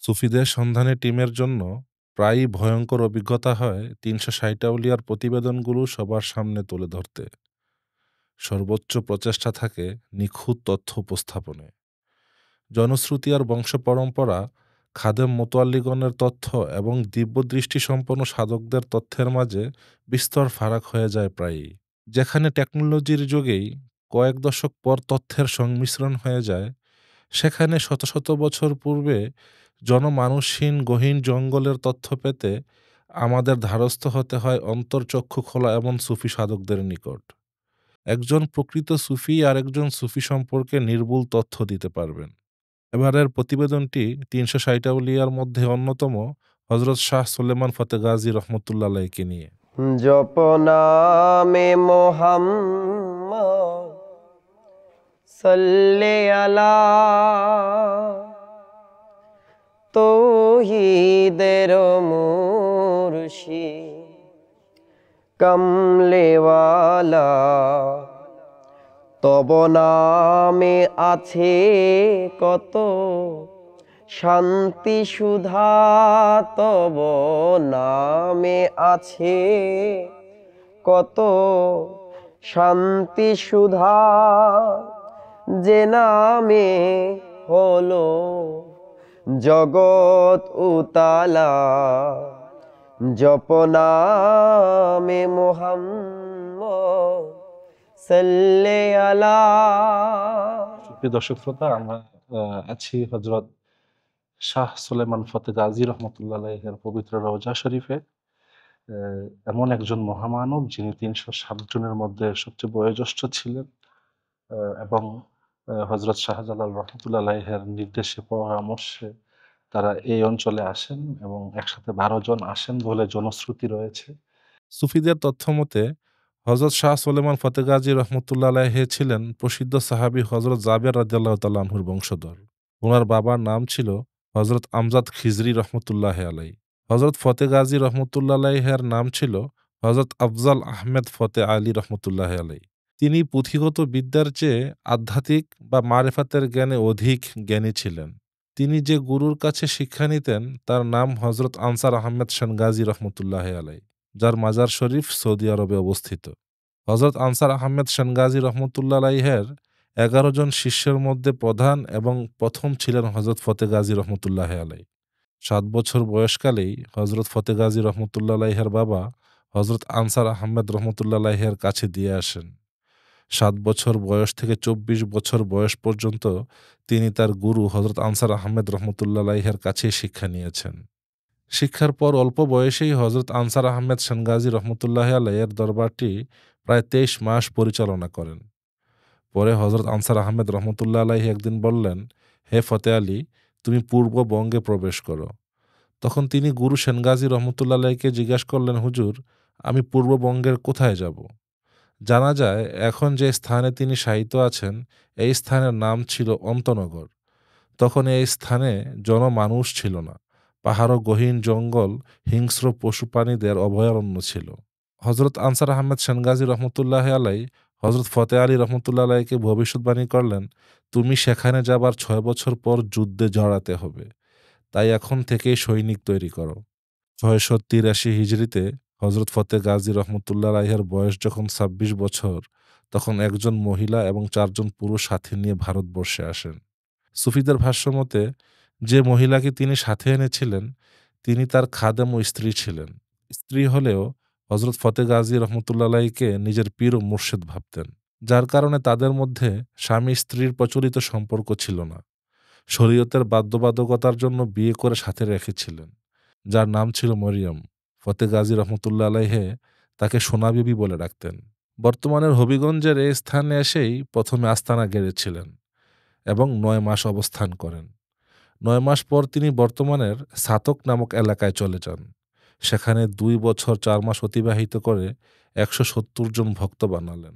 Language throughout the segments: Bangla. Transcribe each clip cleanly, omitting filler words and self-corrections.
সুফিদের সন্ধানে টিমের জন্য প্রায়ই ভয়ঙ্কর অভিজ্ঞতা হয় ৩৬০ আউলিয়ার প্রতিবেদনগুলো সবার সামনে তুলে ধরতে। সর্বোচ্চ প্রচেষ্টা থাকে নিখুঁত তথ্য উপস্থাপনে। জনশ্রুতি আর বংশ পরম্পরা, খাদেম মোতোয়াল্লিগণের তথ্য এবং দিব্যদৃষ্টি সম্পন্ন সাধকদের তথ্যের মাঝে বিস্তর ফারাক হয়ে যায় প্রায়ই। যেখানে টেকনোলজির যুগেই কয়েক দশক পর তথ্যের সংমিশ্রণ হয়ে যায়, সেখানে শত শত বছর পূর্বে জনমানুষহীন গহীন জঙ্গলের তথ্য পেতে আমাদের ধারস্থ হতে হয় অন্তর্চক্ষু খোলা এমন সুফি সাধকদের নিকট। একজন প্রকৃত সুফি আর একজন সুফি সম্পর্কে নির্ভুল তথ্য দিতে পারবেন। এবারের প্রতিবেদনটি ৩৬০ আউলিয়ার মধ্যে অন্যতম হজরত শাহ সুলেমান ফতে গাজী রহমতুল্লাহ আলাইকে নিয়ে। জপনামে মোহাম্মদ সাল্লে আলা তৌহিদের মুর্শিদ কমলেওয়ালা, তব নামে আছে কত শান্তি সুধা, তব নামে আছে কত শান্তি সুধা, যে নামে হলো জগৎ উতালা, জপনামে মোহাম্মদ সাল্লে আলা। সুপ্রিয় দর্শক শ্রোতা, আমরা আছি হজরত শাহ সুলেমান ফতে গাজী রহমতুল্লাহ আলাইহের পবিত্র রওজা শরীফে। এমন একজন মহামানব যিনি ৩০৭ জনের মধ্যে সবচেয়ে বয়োজ্যেষ্ঠ ছিলেন এবং হজরত শাহজালাল রহমতুল্লাহ আলাইহের নির্দেশে পরামর্শে তারা এই অঞ্চলে আসেন এবং একসাথে ১২ জন আসেন বলে জনশ্রুতি রয়েছে। সুফিদের তথ্য মতে হজরত শাহ সুলেমান ফতে গাজী রহমতুল্লাহ আলাইহি ছিলেন প্রসিদ্ধ সাহাবী হজরত জাবের রাদিয়াল্লাহু তাআলা আনহুর বংশধর। ওনার বাবার নাম ছিল হজরত আমজাদ খিজরি রহমতুল্লাহ আলাই। হজরত ফতে গাজী রহমতুল্লাহ আলাইহের নাম ছিল হজরত আফজাল আহমেদ ফতে আলী রহমতুল্লাহ আলাই। তিনি পুঁথিগত বিদ্যার চেয়ে আধ্যাত্মিক বা মারেফাতের জ্ঞানে অধিক জ্ঞানী ছিলেন। তিনি যে গুরুর কাছে শিক্ষা নিতেন তার নাম হজরত আনসার আহমেদ শানগাজী রহমতুল্লাহ আলাই, যার মাজার শরীফ সৌদি আরবে অবস্থিত। হজরত আনসার আহমেদ শানগাজী রহমতুল্লাহ আলাইহের 11 জন শিষ্যের মধ্যে প্রধান এবং প্রথম ছিলেন হজরত ফতে গাজী রহমতুল্লাহ আলাই। 7 বছর বয়সকালেই হজরত ফতে গাজী রহমতুল্লাহ আলাইহের বাবা হজরত আনসার আহমেদ রহমতুল্লাহ আলাইহের কাছে দিয়ে আসেন। 7 বছর বয়স থেকে 24 বছর বয়স পর্যন্ত তিনি তার গুরু হজরত আনসার আহমেদ রহমতুল্লাহ আলাইহের কাছেই শিক্ষা নিয়েছেন। শিক্ষার পর অল্প বয়সেই হজরত আনসার আহমেদ শানগাজী রহমতুল্লাহ আলাইয়ের দরবারটি প্রায় 23 মাস পরিচালনা করেন। পরে হজরত আনসার আহমেদ রহমতুল্লাহ আলাইহি একদিন বললেন, হে ফতে আলী, তুমি পূর্ববঙ্গে প্রবেশ করো। তখন তিনি গুরু শানগাজী রহমতুল্লাহ আলাইকে জিজ্ঞাসা করলেন, হুজুর, আমি পূর্ববঙ্গের কোথায় যাব? জানা যায় এখন যে স্থানে তিনি শায়িত আছেন এই স্থানের নাম ছিল অন্তনগর। তখন এই স্থানে জনমানুষ ছিল না। পাহাড় ও গহীন জঙ্গল, হিংস্র পশু প্রাণীদের অভয়ারণ্য ছিল। হজরত আনসার আহমেদ শানগাজী রহমতুল্লাহ আলাই হজরত ফতে আলী রহমতুল্লাহ আলাইকে ভবিষ্যৎবাণী করলেন, তুমি সেখানে যাবার 6 বছর পর যুদ্ধে জড়াতে হবে, তাই এখন থেকেই সৈনিক তৈরি করো। ৬৮৩ হিজরিতে হজরত ফতে গাজী রহমতুল্লাহ আলাইহের বয়স যখন ২৬ বছর, তখন একজন মহিলা এবং 4 জন পুরুষ সাথী নিয়ে ভারতবর্ষে আসেন। সুফিদের ভাষ্যমতে যে মহিলাকে তিনি সাথে এনেছিলেন তিনি তার খাদেম ও স্ত্রী ছিলেন। স্ত্রী হলেও হজরত ফতে গাজী রহমতুল্লাহ আলাইকে নিজের পীর ও মুর্শিদ ভাবতেন, যার কারণে তাদের মধ্যে স্বামী স্ত্রীর প্রচলিত সম্পর্ক ছিল না। শরীয়তের বাধ্যবাধকতার জন্য বিয়ে করে সাথে রেখেছিলেন, যার নাম ছিল মরিয়ম। ফতে গাজী রহমতুল্লাহ আলাইহে তাকে সোনা বিবি বলে ডাকতেন। বর্তমানের হবিগঞ্জের এই স্থানে এসেই প্রথমে আস্তানা গেড়েছিলেন এবং 9 মাস অবস্থান করেন। 9 মাস পর তিনি বর্তমানের সাতক নামক এলাকায় চলে যান। সেখানে 2 বছর 4 মাস অতিবাহিত করে 170 জন ভক্ত বানালেন।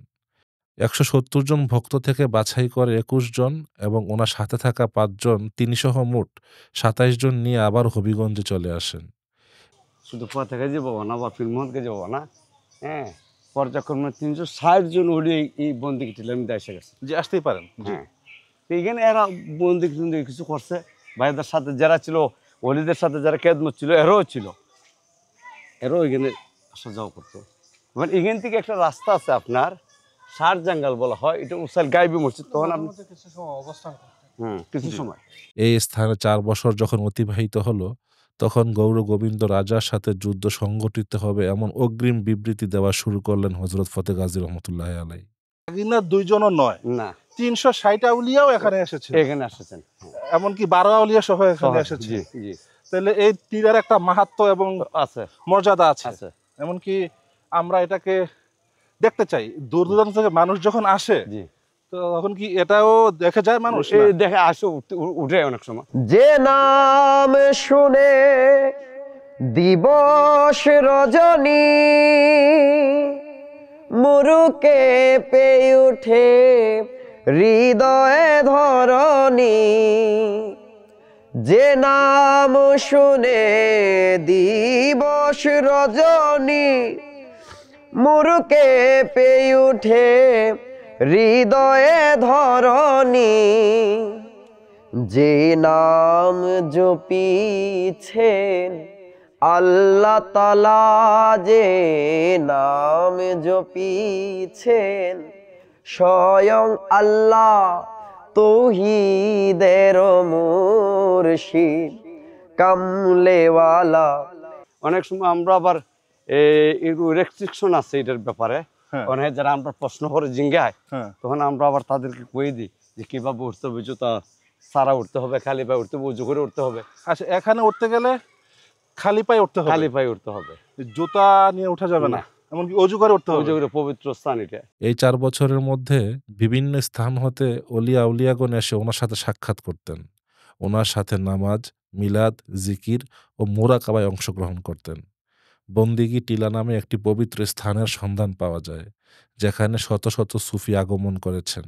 170 জন ভক্ত থেকে বাছাই করে 21 জন এবং ওনার সাথে থাকা 5 জন, তিনি সহ মোট 27 জন নিয়ে আবার হবিগঞ্জে চলে আসেন। শুধু পতাকা যাব না বা ফিল্মকে যাব না, হ্যাঁ, পর্যায়ক্রমে 360 জন ওলি এই বন্দিকে টিলেন দেশে গেছে, যে আসতেই পারেন। হ্যাঁ। এইখানে এরা বন্দিক কিছু করছে, ভাইদের সাথে যারা ছিল ওলিদের সাথে যারা খেদমত ছিল এরাও ছিল, এরাও এখানে আসা যাওয়া করতো। মানে এখান থেকে একটা রাস্তা আছে আপনার, ষাট জাঙ্গাল বলা হয়, এটা উসাইল গাইবি মসজিদ। তখন আপনি কিছু জি। সময় এই স্থানে ৪ বছর যখন অতিবাহিত হলো, তখন গৌর গোবিন্দ রাজার সাথে যুদ্ধ সংগঠিত হবে এমন অগ্রিম বিবৃতি দেওয়া শুরু করলেন হযরত ফতেহ গাজী রহমতুল্লাহি আলাইহি। না, দুইজনও নয়, না 360 আউলিয়াও এখানে এসেছে, এখানে আসেছেন। এমনকি 12 আউলিয়া সহ এখানে এসেছে। জি জি তাহলে এই তীরের একটা মাহাত্ম্য এবং আছে মর্যাদা আছে। আছে এমনকি আমরা এটাকে দেখতে চাই, দূর দূরান্ত থেকে মানুষ যখন আসে, জি। তো তখন কি এটাও দেখে যায় মানুষ? এই না। দেখে আসে, উঠে অনেক সময়। যে নাম শুনে দিবস রজনী মুরুকে পেয়ে উঠে হৃদয়ে ধরণী। যে নাম শুনে দিবস রজনী মুরুকে পেয়ে উঠে হৃদয়ে ধরণী। যে নাম জপিছেন আল্লাহ তাআলা, যে নাম জপিছেন স্বয়ং আল্লাহ তৌহিদের মুর্শিদ কামলেওয়ালা। অনেক সময় আমরা আবার রেস্ট্রিকশন আছে এটার ব্যাপারে, হ্যাঁ। অনেক যারা আমরা প্রশ্ন করে জিঙ্গায়, হ্যাঁ। তখন আমরা আবার তাদেরকে কয়ে দিই যে কিভাবে উঠতে হবে, জুতা সারা উঠতে হবে, খালি পায়ে উঠতে হবে, উঁচু করে উঠতে হবে। আচ্ছা, এখানে উঠতে গেলে খালি পায়ে উঠতে হবে, খালি পায়ে উঠতে হবে, জুতা নিয়ে উঠা যাবে না, না। এমনকি অজু করে উঠতে হবে। উঁচু করে, পবিত্র স্থান এটা। এই ৪ বছরের মধ্যে বিভিন্ন স্থান হতে অলিয়া উলিয়াগণ এসে ওনার সাথে সাক্ষাৎ করতেন। ওনার সাথে নামাজ, মিলাদ, জিকির ও মুরাকাবায় অংশগ্রহণ করতেন। বন্দিগি টিলা নামে একটি পবিত্র স্থানের সন্ধান পাওয়া যায়, যেখানে শত শত সুফি আগমন করেছেন।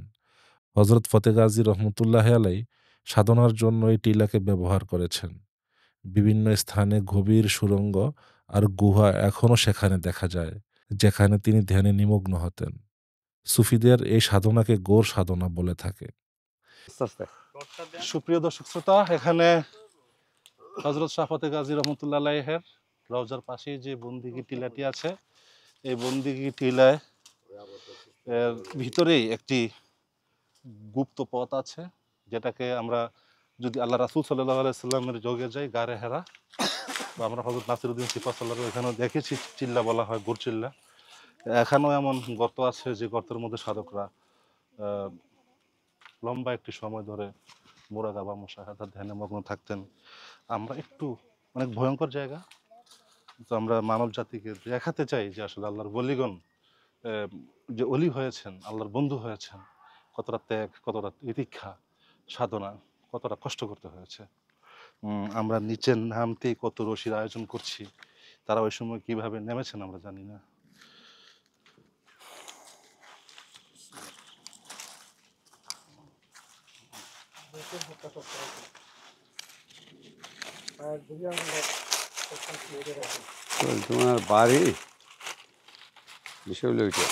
হযরত ফতেহ গাজী রহমতুল্লাহি আলাইহি সাধনার জন্য এই টিলাকে ব্যবহার করেছেন। বিভিন্ন স্থানে গভীর সুড়ঙ্গ আর গুহা এখনও সেখানে দেখা যায়, যেখানে তিনি ধ্যানে নিমগ্ন হতেন। সুফিদের এই সাধনাকে গৌর সাধনা বলে থাকে। আস্তে আস্তে সুপ্রিয় দর্শক শ্রোতা, এখানে হযরত শাহ ফতেহ গাজী রহমতুল্লাহ আলাইহির রওজার পাশে যে বন্দিগি টিলাটি আছে, এই বন্দিগি টিলায় এর ভিতরেই একটি গুপ্ত পথ আছে, যেটাকে আমরা যদি আল্লাহ রাসূল সাল্লাল্লাহু আলাইহি সাল্লামের যোগে যাই, গারে হেরা, বা আমরা হযরত নাসিরউদ্দিন সিপাহসালার এখানেও দেখেছি, চিল্লা বলা হয়, গুরচিল্লা। এখানেও এমন গর্ত আছে যে গর্তের মধ্যে সাধকরা আহ, লম্বা একটি সময় ধরে মুরাকাবা মুশাহাদা ধ্যানে মগ্ন থাকতেন। আমরা একটু, অনেক ভয়ঙ্কর জায়গা, তো আমরা মানব জাতিকে দেখাতে চাই যে আসলে আল্লাহর বলিগণ যে অলি হয়েছেন, আল্লাহর বন্ধু হয়েছেন, কতটা ত্যাগ, কতটা তিতিক্ষা, সাধনা, কতটা কষ্ট করতে হয়েছে। আমরা নিচে নামতেই কত রশির আয়োজন করছি, তারা ওই সময় কিভাবে নেমেছেন আমরা জানি না। তো তোমার বাড়ি বিষয় হলো ওইটা।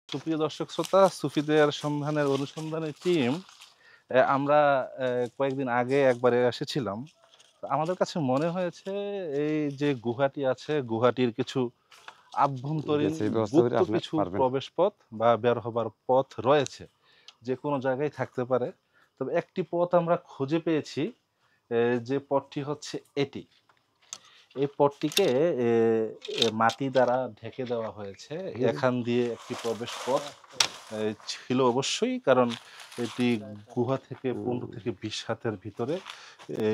সুপ্রিয় দর্শক শ্রোতা, সুফিদের সন্ধানের অনুসন্ধানের টিম আমরা কয়েকদিন আগে একবারে এসেছিলাম। তো আমাদের কাছে মনে হয়েছে এই যে গুহাটি আছে, গুহাটির কিছু আভ্যন্তরীণ সেই ব্যবস্থা করে গুপ্ত আপনি কিছু পারবেন। প্রবেশ পথ বা বের হবার পথ রয়েছে, যে কোনো জায়গায় থাকতে পারে। তবে একটি পথ আমরা খুঁজে পেয়েছি, যে পথটি হচ্ছে এটি। এই পথটিকে এ মাটি দ্বারা ঢেকে দেওয়া হয়েছে। এখান দিয়ে একটি প্রবেশ পথ ছিল অবশ্যই, কারণ এটি গুহা থেকে ১৫ থেকে ২০ হাতের ভিতরে।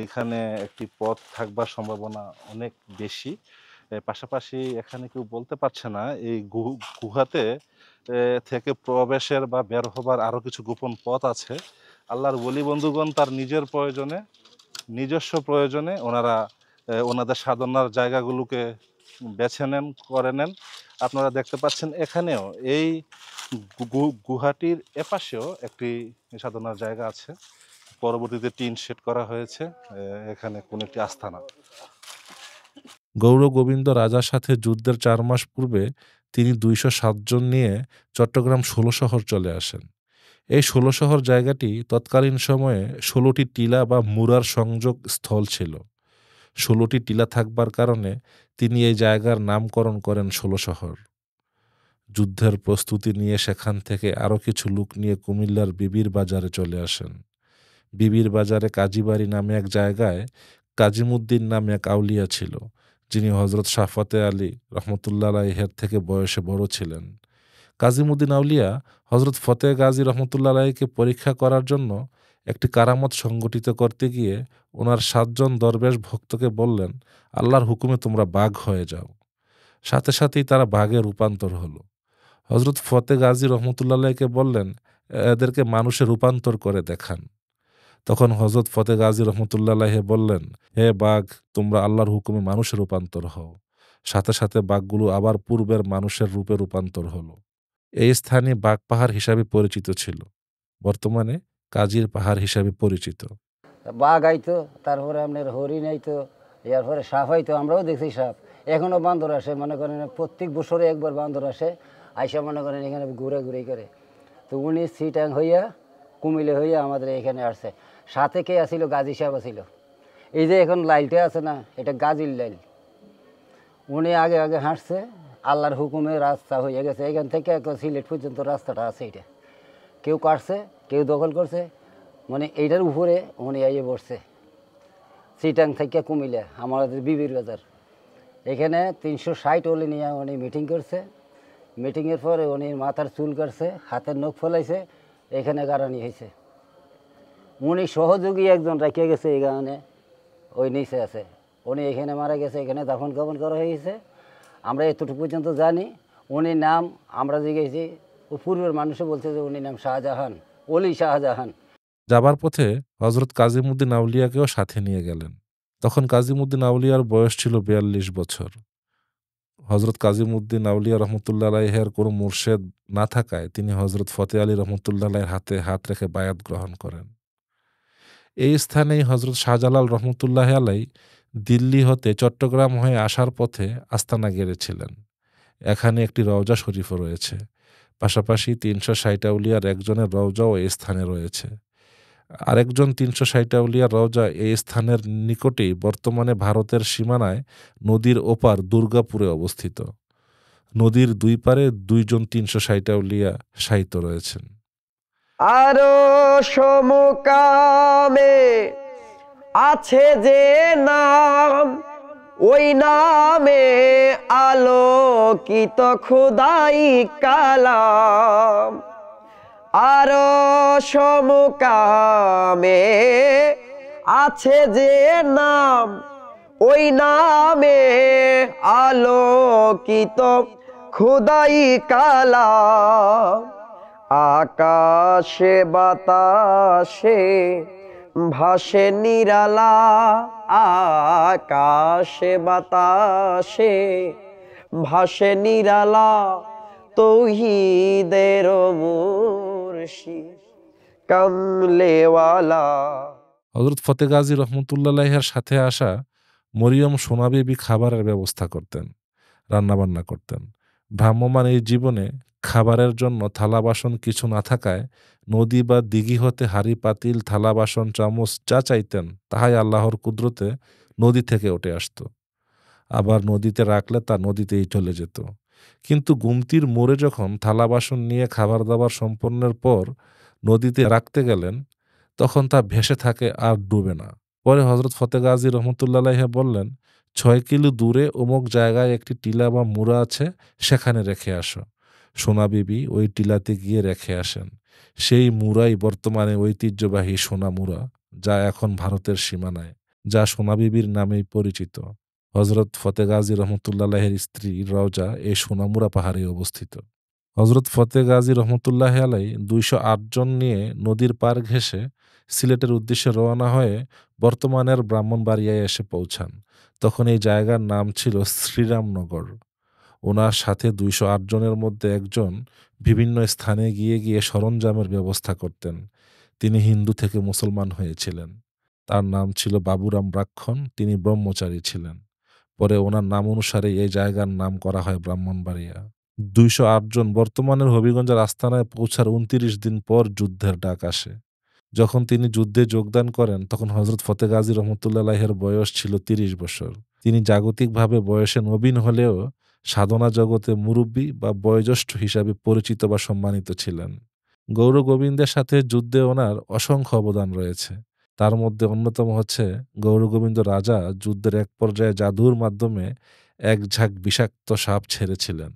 এখানে একটি পথ থাকবার সম্ভাবনা অনেক বেশি। পাশাপাশি এখানে কেউ বলতে পারছে না এই গুহাতে থেকে প্রবেশের বা বের হবার আরো কিছু গোপন পথ আছে। আল্লাহর ওলি বন্ধুগণ তার নিজের প্রয়োজনে, নিজস্ব প্রয়োজনে ওনারা ওনাদের সাধনার জায়গাগুলোকে বেছে নেন, করে নেন। আপনারা দেখতে পাচ্ছেন এখানেও এই গুহাটির এপাশেও একটি সাধনার জায়গা আছে। পরবর্তীতে টিন শেড করা হয়েছে। এখানে কোন একটি আস্তানা। গৌরগোবিন্দ রাজার সাথে যুদ্ধের ৪ মাস পূর্বে তিনি ২০৭ জন নিয়ে চট্টগ্রাম ১৬ শহর চলে আসেন। এই ১৬ শহর জায়গাটি তৎকালীন সময়ে ১৬টি টিলা বা মুরার সংযোগ স্থল ছিল। ১৬টি টিলা থাকবার কারণে তিনি এই জায়গার নামকরণ করেন ১৬ শহর। যুদ্ধের প্রস্তুতি নিয়ে সেখান থেকে আরও কিছু লোক নিয়ে কুমিল্লার বিবির বাজারে চলে আসেন। বিবির বাজারে কাজীবাড়ি নামে এক জায়গায় কাজিমুদ্দিন নামে এক আউলিয়া ছিল, যিনি হজরত শাহ ফতে আলী রহমতুল্লাহ আলাইহের থেকে বয়সে বড় ছিলেন। কাজিমুদ্দিন আউলিয়া হজরত ফতে গাজী রহমতুল্লাহ আলাইকে পরীক্ষা করার জন্য একটি কারামত সংগঠিত করতে গিয়ে ওনার ৭ জন দরবেশ ভক্তকে বললেন, আল্লাহর হুকুমে তোমরা বাঘ হয়ে যাও। সাথে সাথেই তারা বাঘে রূপান্তর হলো। হজরত ফতে গাজী রহমতুল্লাহ আলাইকে বললেন, এদেরকে মানুষে রূপান্তর করে দেখান। তখন হজরত ফতে গাজী রহমতুল্লাহ আলাইহি বললেন, হে বাঘ, তোমরা আল্লাহর হুকুমে মানুষে রূপান্তর হও। সাথে সাথে বাঘগুলো আবার পূর্বের মানুষের রূপে রূপান্তর হলো। এই স্থানই বাঘ পাহাড় হিসাবে পরিচিত ছিল, বর্তমানে কাজীর পাহাড় হিসাবে পরিচিত। বাঘ আইতো, তারপরে আপনার হরিণ আইতো, এরপরে সাপ আইতো, আমরাও দেখছি সাপ। এখনও বান্দর আসে, মনে করেন প্রত্যেক বছরে একবার বান্দর আসে, আইসা মনে করেন এখানে ঘুরে ঘুরে করে। তো উনি সিটাং হইয়া কুমিল্লা হইয়া আমাদের এখানে আসছে। সাথে কে আসিল? গাজী সাহেব আসিল। এই যে এখন লাইলটা আছে না, এটা গাজীর লাইল। উনি আগে আগে হাঁটছে, আল্লাহর হুকুমে রাস্তা হয়ে গেছে। এখান থেকে সিলেট পর্যন্ত রাস্তাটা আছে। এটা কেউ কাটছে, কেউ দখল করছে, মানে এইটার উপরে উনি আইয়ে বসছে। সিটাং থেকে কুমিল্লা আমাদের বিবির বাজার, এখানে ৩৬০ ওলি নিয়ে উনি মিটিং করছে। মিটিংয়ের পরে উনি মাথার চুল কাটছে, হাতের নখ ফলাইছে, এখানে গাড়ানি হয়েছে। উনি সহযোগী একজন রেখে গেছে এখানে, ওই নিচে আছে। উনি এখানে মারা গেছে, এখানে দাফন কাফন করা হয়েছে। আমরা এতটুকু পর্যন্ত জানি। উনি নাম আমরা জিজ্ঞেসি, পূর্বের মানুষে বলছে যে উনি নাম শাহজাহান, অলি শাহজাহান। যাবার পথে হজরত কাজিমুদ্দিন আউলিয়াকেও সাথে নিয়ে গেলেন। তখন কাজিমুদ্দিন আউলিয়ার বয়স ছিল ৪২ বছর। হজরত কাজিমুদ্দিন আউলিয়া রহমতুল্লাহ আলাইহের কোনো মুর্শেদ না থাকায় তিনি হজরত ফতে আলী রহমতুল্লাহ আলাইয়ের হাতে হাত রেখে বায়াত গ্রহণ করেন। এই স্থানেই হজরত শাহজালাল রহমতুল্লাহ আলাই দিল্লি হতে চট্টগ্রাম হয়ে আসার পথে আস্তানা গেড়েছিলেন। এখানে একটি রওজা শরীফও রয়েছে। পাশাপাশি ৩৬০ আউলিয়ার একজনের রওজাও এই স্থানে রয়েছে। আরেকজন ৩৬০ আউলিয়ার রওজা এই স্থানের নিকটেই বর্তমানে ভারতের সীমানায় নদীর ওপার দুর্গাপুরে অবস্থিত। নদীর দুই পারে ২ জন ৩৬০ আউলিয়া শায়িত রয়েছেন। আরো সমকামে আছে যে নাম, ওই নামে আলোকিত খোদাই কালাম। আরো সমকামে আছে যে নাম, ওই নামে আলোকিত খোদাই কালাম। আকাশে বাতাসে ভাসে নিরালা, আকাশে বাতাসে ভাসে নিরালা, তৌহিদের মুর্শিদ কামলেওয়ালা। হজরত ফতে গাজী রহমতুল্লাহ আলাইহির সাথে আসা মরিয়ম সোনা বিবি খাবারের ব্যবস্থা করতেন, রান্নাবান্না করতেন। ভ্রাম্যমাণ এই জীবনে খাবারের জন্য থালা বাসন কিছু না থাকায় নদী বা দিঘি হতে হাঁড়ি পাতিল থালা বাসন চামচ যা চাইতেন তাহাই আল্লাহর কুদরতে নদী থেকে উঠে আসত। আবার নদীতে রাখলে তা নদীতেই চলে যেত। কিন্তু গুমতির মোড়ে যখন থালা বাসন নিয়ে খাবার দাবার সম্পন্নের পর নদীতে রাখতে গেলেন, তখন তা ভেসে থাকে আর ডুবে না। পরে হজরত ফতে গাজী রহমতুল্লাহ আলাইহি বললেন, 6 কিলো দূরে অমুক জায়গায় একটি টিলা বা মুড়া আছে, সেখানে রেখে আসো। সোনা বিবি ওই টিলাতে গিয়ে রেখে আসেন। সেই মুড়াই বর্তমানে ঐতিহ্যবাহী সোনা মুড়া, যা এখন ভারতের সীমানায়, যা সোনা বিবির নামেই পরিচিত। হযরত ফতেহ গাজী রহমতুল্লাহের স্ত্রী রওজা এই সোনামুড়া পাহাড়ে অবস্থিত। হযরত ফতেহ গাজী রহমতুল্লাহ আলাই 208 জন নিয়ে নদীর পার ঘেঁষে সিলেটের উদ্দেশ্যে রওনা হয়ে বর্তমানের ব্রাহ্মণবাড়িয়ায় এসে পৌঁছান। তখন এই জায়গার নাম ছিল শ্রীরামনগর। ওনার সাথে 208 জনের মধ্যে একজন বিভিন্ন স্থানে গিয়ে গিয়ে সরঞ্জামের ব্যবস্থা করতেন। তিনি হিন্দু থেকে মুসলমান হয়েছিলেন। তার নাম ছিল বাবুরাম ব্রাহ্মণ। তিনি ব্রহ্মচারী ছিলেন। পরে ওনার নাম অনুসারে এই জায়গার নাম করা হয় ব্রাহ্মণবাড়িয়া। 208 জন বর্তমানের হবিগঞ্জের আস্তানায় পৌঁছার 29 দিন পর যুদ্ধের ডাক আসে। যখন তিনি যুদ্ধে যোগদান করেন তখন হযরত ফতেহ গাজী রহমতুল্লাহের বয়স ছিল 30 বছর। তিনি জাগতিকভাবে বয়সে নবীন হলেও সাধনা জগতে মুরব্বী বা বয়োজ্যেষ্ঠ হিসাবে পরিচিত বা সম্মানিত ছিলেন। গৌর গোবিন্দের সাথে যুদ্ধে ওনার অসংখ্য অবদান রয়েছে। তার মধ্যে অন্যতম হচ্ছে গৌরগোবিন্দ রাজা যুদ্ধের এক পর্যায়ে জাদুর মাধ্যমে এক ঝাঁক বিষাক্ত সাপ ছেড়েছিলেন।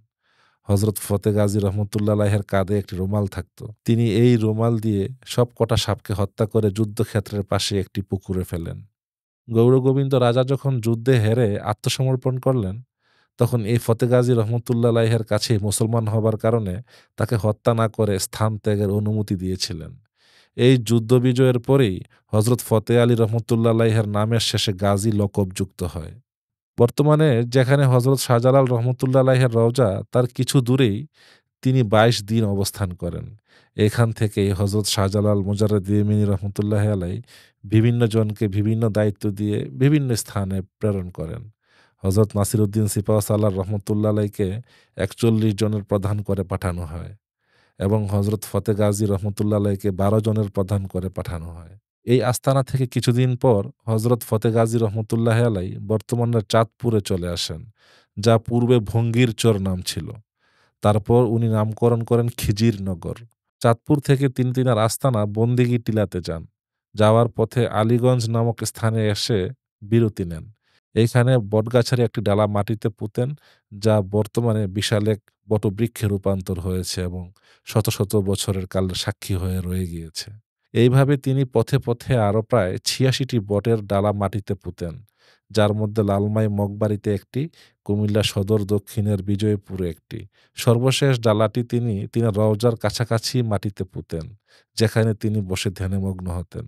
হযরত ফতেহ গাজী রহমতুল্লাহের কাঁধে একটি রুমাল থাকত। তিনি এই রুমাল দিয়ে সব কটা সাপকে হত্যা করে যুদ্ধক্ষেত্রের পাশে একটি পুকুরে ফেলেন। গৌরগোবিন্দ রাজা যখন যুদ্ধে হেরে আত্মসমর্পণ করলেন, তখন এই ফতেহ গাজী রহমতুল্লাহের কাছেই মুসলমান হবার কারণে তাকে হত্যা না করে স্থান ত্যাগের অনুমতি দিয়েছিলেন। এই যুদ্ধ বিজয়ের পরেই হযরত ফতেহ আলী রহমতুল্লাহের নামের শেষে গাজী লকব যুক্ত হয়। বর্তমানে যেখানে হযরত শাহজালাল রহমতুল্লাহের রওজা, তার কিছু দূরেই তিনি 22 দিন অবস্থান করেন। এখান থেকেই হযরত শাহজালাল মুজাররদ ইয়েমেনী রহমতুল্লাহ আলাই বিভিন্ন জনকে বিভিন্ন দায়িত্ব দিয়ে বিভিন্ন স্থানে প্রেরণ করেন। হযরত নাসিরউদ্দিন সিপাহ সালার রহমতুল্লাহ আলাইকে 41 জনের প্রধান করে পাঠানো হয় এবং হযরত ফতেহ গাজী রহমতুল্লাহ আলাইকে 12 জনের প্রধান করে পাঠানো হয়। এই আস্তানা থেকে কিছুদিন পর হযরত ফতেহ গাজী রহমতুল্লাহ আলাই বর্তমানের চাঁদপুরে চলে আসেন, যা পূর্বে ভঙ্গীর চর নাম ছিল। তারপর উনি নামকরণ করেন খিজিরনগর। চাঁদপুর থেকে তিনি তিনার আস্তানা বন্দিগি টিলাতে যান। যাওয়ার পথে আলীগঞ্জ নামক স্থানে এসে বিরতি নেন। এইখানে বটগাছের একটি ডালা মাটিতে পুঁতেন, যা বর্তমানে বিশাল এক বটবৃক্ষে রূপান্তর হয়েছে এবং শত শত বছরের কালের সাক্ষী হয়ে রয়ে গিয়েছে। এইভাবে তিনি পথে পথে আরও প্রায় ৮৬টি বটের ডালা মাটিতে পুঁতেন, যার মধ্যে লালমাই মগবাড়িতে একটি, কুমিল্লা সদর দক্ষিণের বিজয়পুরে একটি। সর্বশেষ ডালাটি তিনি রওজার কাছাকাছি মাটিতে পুঁতেন, যেখানে তিনি বসে ধ্যানে মগ্ন হতেন।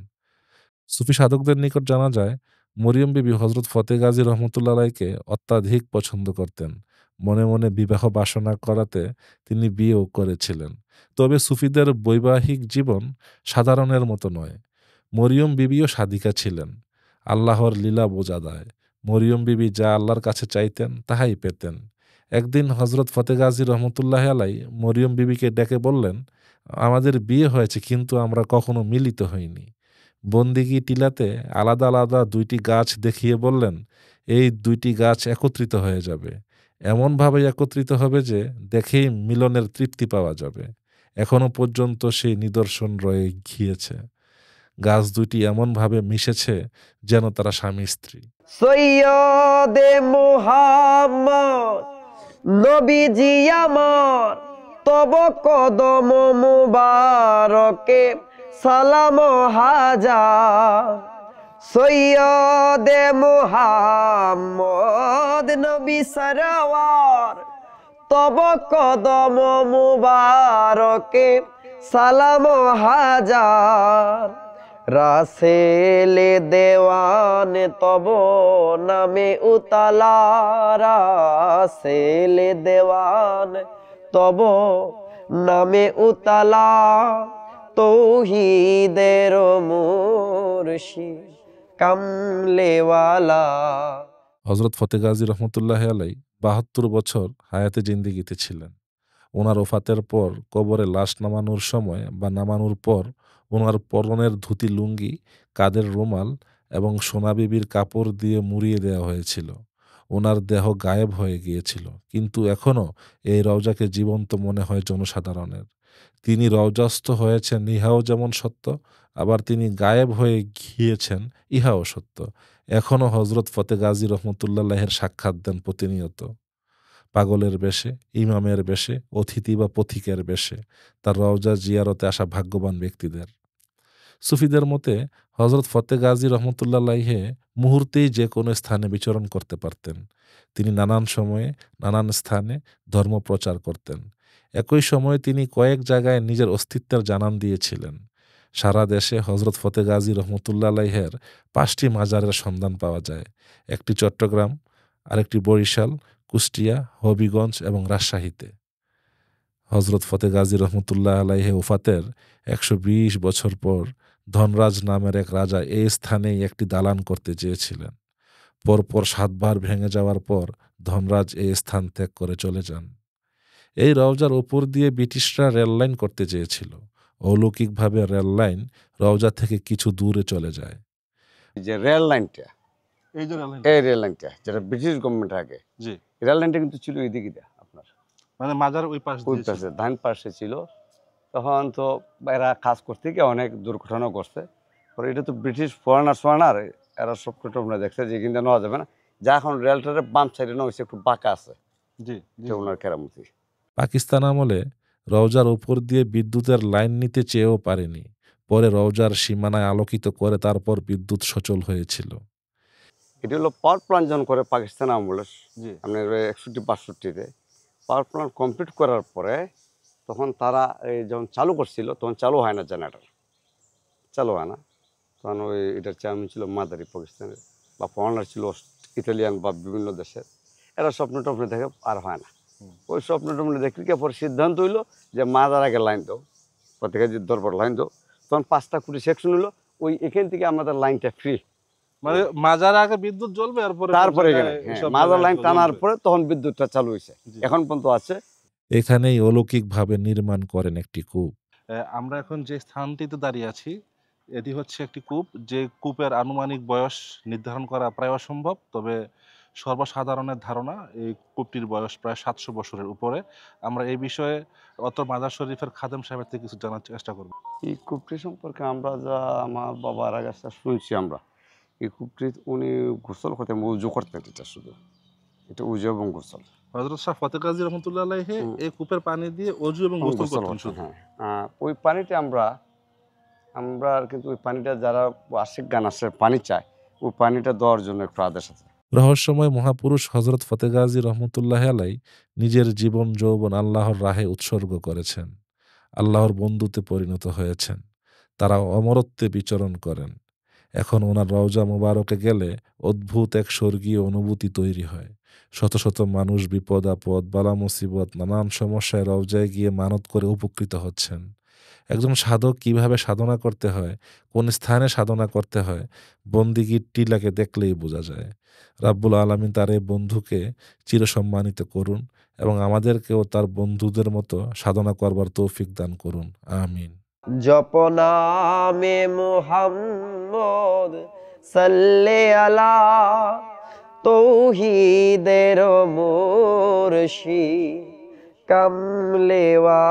সুফি সাধকদের নিকট জানা যায়, মরিয়ম বিবি হযরত ফতেহ গাজী রহমতুল্লাহ আলাইকে অত্যাধিক পছন্দ করতেন। মনে মনে বিবাহ বাসনা করাতে তিনি বিয়েও করেছিলেন। তবে সুফিদের বৈবাহিক জীবন সাধারণের মতো নয়। মরিয়ম বিবিও সাধিকা ছিলেন। আল্লাহর লীলা বোঝা দায়। মরিয়ম বিবি যা আল্লাহর কাছে চাইতেন তাহাই পেতেন। একদিন হযরত ফতেহ গাজী রহমতুল্লাহ আলাই মরিয়ম বিবিকে ডেকে বললেন, আমাদের বিয়ে হয়েছে কিন্তু আমরা কখনো মিলিত হইনি। বন্দিগি টিলাতে আলাদা আলাদা 2টি গাছ দেখিয়ে বললেন, এই 2টি গাছ একত্রিত হয়ে যাবে। এমনভাবে একত্রিত হবে যে দেখেই মিলনের তৃপ্তি পাওয়া যাবে। এখনো পর্যন্ত সেই নিদর্শন রয়ে গিয়েছে। গাছ 2টি এমনভাবে মিশেছে যেন তারা স্বামী স্ত্রী। সৈয়দে মুহাম্মদ নবীজি আমার, তব কদম মুবারকে সালাম হাজার। সৈয়দে মুহাম্মদ নবী সরওয়ার, তব কদম মুবারকে সালাম হাজার। রাসেলে দেওয়ান তব নামে উতালা, রাসেলে দেওয়ান তব নামে উতালা। তৌহিদের মুর্শিদ কামলেওয়ালা। হযরত ফতেহ গাজী রহমতুল্লাহ আলাই 72 বছর হায়াতে জিন্দিগিতে ছিলেন। ওনার ওফাতের পর কবরে লাশ নামানোর সময় বা নামানোর পর ওনার পরনের ধুতি লুঙ্গি, কাঁধের রুমাল এবং সোনা বিবির কাপড় দিয়ে মুড়িয়ে দেওয়া হয়েছিল। ওনার দেহ গায়েব হয়ে গিয়েছিল, কিন্তু এখনও এই রওজাকে জীবন্ত মনে হয় জনসাধারণের। তিনি রওজাস্থ হয়েছেন ইহাও যেমন সত্য, আবার তিনি গায়েব হয়ে গিয়েছেন ইহাও সত্য। এখনও হজরত ফতে গাজী রহমতুল্লাহের সাক্ষাৎ দেন প্রতিনিয়ত, পাগলের বেশে, ইমামের বেশে, অতিথি বা পথিকের বেশে, তার রওজা জিয়ারতে আসা ভাগ্যবান ব্যক্তিদের। সুফিদের মতে হজরত ফতে গাজী রহমতুল্লাহে মুহূর্তেই যে কোনো স্থানে বিচরণ করতে পারতেন। তিনি নানান সময়ে নানান স্থানে ধর্ম প্রচার করতেন। একই সময়ে তিনি কয়েক জায়গায় নিজের অস্তিত্বের জানান দিয়েছিলেন। সারা দেশে হজরত ফতে গাজী রহমতুল্লাহের 5টি মাজারের সন্ধান পাওয়া যায়। একটি চট্টগ্রাম, আরেকটি বরিশাল, কুষ্টিয়া, হবিগঞ্জ এবং রাজশাহীতে। হজরত ফতে গাজী রহমতুল্লাহ আলাইহে ওফাতের 120 বছর পর ধনরাজ নামের এক রাজা এই স্থানেই একটি দালান করতে চেয়েছিলেন। পরপর 7 বার ভেঙে যাওয়ার পর ধনরাজ এই স্থান ত্যাগ করে চলে যান। এই রওজার উপর দিয়ে ব্রিটিশরা রেললাইন করতে চেয়েছিল। অলৌকিকভাবে রেললাইন রওজা থেকে কিছু দূরে চলে যায়। এই যে রেল লাইনটা, এই যে রেল লাইন। এই রেল লাইনটা যেটা ব্রিটিশ গভর্নমেন্ট আগে, জি, রেল লাইনটা কিন্তু ছিল এইদিকে দিয়ে আপনার, মানে মাজার ওই পাশ ওই দিয়ে ছিল। পাশে ধান পাশে ছিল। তখন তো এরা কাজ করতে গিয়ে অনেক দুর্ঘটনা ঘটছে। পরে এটা তো ব্রিটিশ ফরেনার এরা সব টপনা দেখছে যে এখান থেকে নেওয়া যাবে না, যা এখন রেলটারে বাম সাইডে নেওয়া হয়েছে, একটু বাঁকা আছে, জি, জি। এটা ওনার কেরামতি। পাকিস্তান আমলে রওজার উপর দিয়ে বিদ্যুতের লাইন নিতে চেয়েও পারেনি। পরে রওজার সীমানায় আলোকিত করে তারপর বিদ্যুৎ সচল হয়েছিল। এটি হলো পাওয়ার প্ল্যান্ট যখন করে পাকিস্তান আমলে, জি, আপনার 61-62-তে পাওয়ার প্ল্যান্ট কমপ্লিট করার পরে তখন তারা এই যখন চালু করছিল তখন চালু হয় না, জেনারেটর চালু হয় না। তখন ওই এটার চেয়ারম্যান ছিল মাদারি পাকিস্তানের, বা ফরেনার ছিল ইতালিয়ান বা বিভিন্ন দেশের। এরা স্বপ্ন টপ্ন দেখে আর হয় না। ওই স্বপ্ন টপ্ন দেখে পরে সিদ্ধান্ত হইলো যে মাদার আগে লাইন দাও, প্রত্যেকে যে দরবার লাইন দাও। তখন 5টা খুঁটি সেকশন হলো, ওই এখান থেকে আমাদের লাইনটা ফ্রি। মানে মাজার আগে বিদ্যুৎ জ্বলবে, তারপরে এখানে মাদার লাইন টানার পরে তখন বিদ্যুৎটা চালু হয়েছে, জি। এখন পর্যন্ত আছে। এখানেই অলৌকিকভাবে নির্মাণ করেন একটি কূপ। আমরা এখন যে স্থানটিতে দাঁড়িয়ে আছি, এটি হচ্ছে একটি কূপ। যে কূপের আনুমানিক বয়স নির্ধারণ করা প্রায় অসম্ভব, তবে সর্বসাধারণের ধারণা এই কূপটির বয়স প্রায় 700 বছরের উপরে। আমরা এই বিষয়ে অত মাজার শরীফের খাদেম সাহেবের থেকে কিছু জানার চেষ্টা করব। এই কূপটি সম্পর্কে আমরা যা আমার বাবার কাছে শুনছি, আমরা এই কূপটি উনি গোসল করতেন, উজু করতেন, এটা শুধু এটা উজু এবং গোসল। হযরত শাহ ফতে গাজী রহমতুল্লাহ আলাইহি এই কূপের পানি দিয়ে অজু এবং গোসল করতেন শুধু। হ্যাঁ, ওই পানিটা আমরা কিন্তু ওই পানিটা যারা আশিক গান আছে পানি চায়, ওই পানিটা দেওয়ার জন্য একটু আদেশ আছে। রহস্যময় মহাপুরুষ হজরত ফতে গাজী রহমতুল্লাহ আলাই নিজের জীবন যৌবন আল্লাহর রাহে উৎসর্গ করেছেন। আল্লাহর বন্ধুতে পরিণত হয়েছেন। তারা অমরত্বে বিচরণ করেন। এখন ওনার রওজা মোবারকে গেলে অদ্ভুত এক স্বর্গীয় অনুভূতি তৈরি হয়। শত শত মানুষ বিপদ আপদ, বালা মুসিবত, নানান সমস্যায় রওজায় গিয়ে মানত করে উপকৃত হচ্ছেন। একজন সাধক কিভাবে সাধনা করতে হয়, কোন স্থানে সাধনা করতে হয়, বন্দিগির টিলাকে দেখলেই বোঝা যায়। রাব্বুল আলামিন তার এই বন্ধুকে চিরসম্মানিত করুন এবং আমাদেরকেও তার বন্ধুদের মতো সাধনা করবার তৌফিক দান করুন। আমিন। জপনামে মুহাম্মদ সাল্লে আলা তৌহিদের মুর্শিদ কামলেওয়ালা।